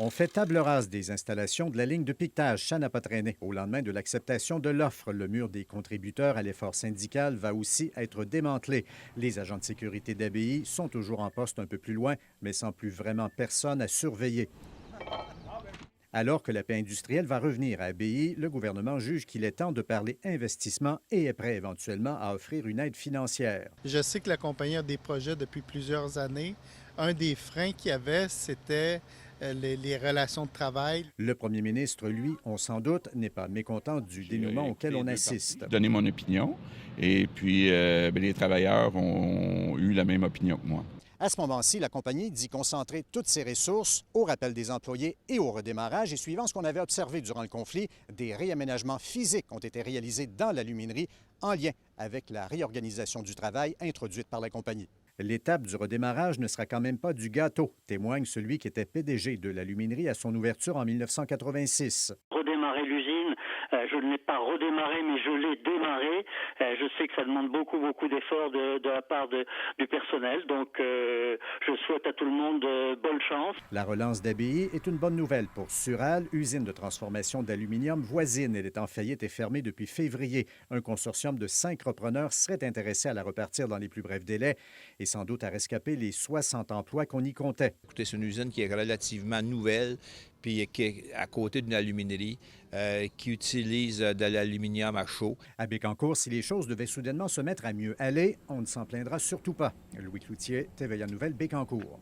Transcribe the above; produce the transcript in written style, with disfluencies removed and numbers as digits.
On fait table rase des installations de la ligne de piquetage Chana-Pas-Traîné. Au lendemain de l'acceptation de l'offre, le mur des contributeurs à l'effort syndical va aussi être démantelé. Les agents de sécurité d'ABI sont toujours en poste un peu plus loin, mais sans plus vraiment personne à surveiller. Alors que la paix industrielle va revenir à ABI, le gouvernement juge qu'il est temps de parler investissement et est prêt éventuellement à offrir une aide financière. Je sais que la compagnie a des projets depuis plusieurs années. Un des freins qu'il y avait, c'était les relations de travail. Le premier ministre, lui, on s'en doute, n'est pas mécontent du dénouement J'ai auquel écouté on les deux parties, assiste. donné mon opinion, et puis les travailleurs ont eu la même opinion que moi. À ce moment-ci, la compagnie dit concentrer toutes ses ressources au rappel des employés et au redémarrage. Et suivant ce qu'on avait observé durant le conflit, des réaménagements physiques ont été réalisés dans l'aluminerie en lien avec la réorganisation du travail introduite par la compagnie. L'étape du redémarrage ne sera quand même pas du gâteau, témoigne celui qui était PDG de l'aluminerie à son ouverture en 1986. Redémarrer l'usine, je ne l'ai pas redémarré, mais je l'ai démarré. Je sais que ça demande beaucoup d'efforts de la part du personnel, donc je souhaite à tout le monde bonne chance. La relance d'ABI est une bonne nouvelle pour Sural, usine de transformation d'aluminium voisine. Elle est en faillite et fermée depuis février. Un consortium de 5 repreneurs serait intéressé à la repartir dans les plus brefs délais et sans doute à rescaper les 60 emplois qu'on y comptait. Écoutez, c'est une usine qui est relativement nouvelle, puis qui est à côté d'une aluminerie qui utilise de l'aluminium à chaud. À Bécancour, si les choses devaient soudainement se mettre à mieux aller, on ne s'en plaindra surtout pas. Louis Cloutier, TVA Nouvelle, Bécancour.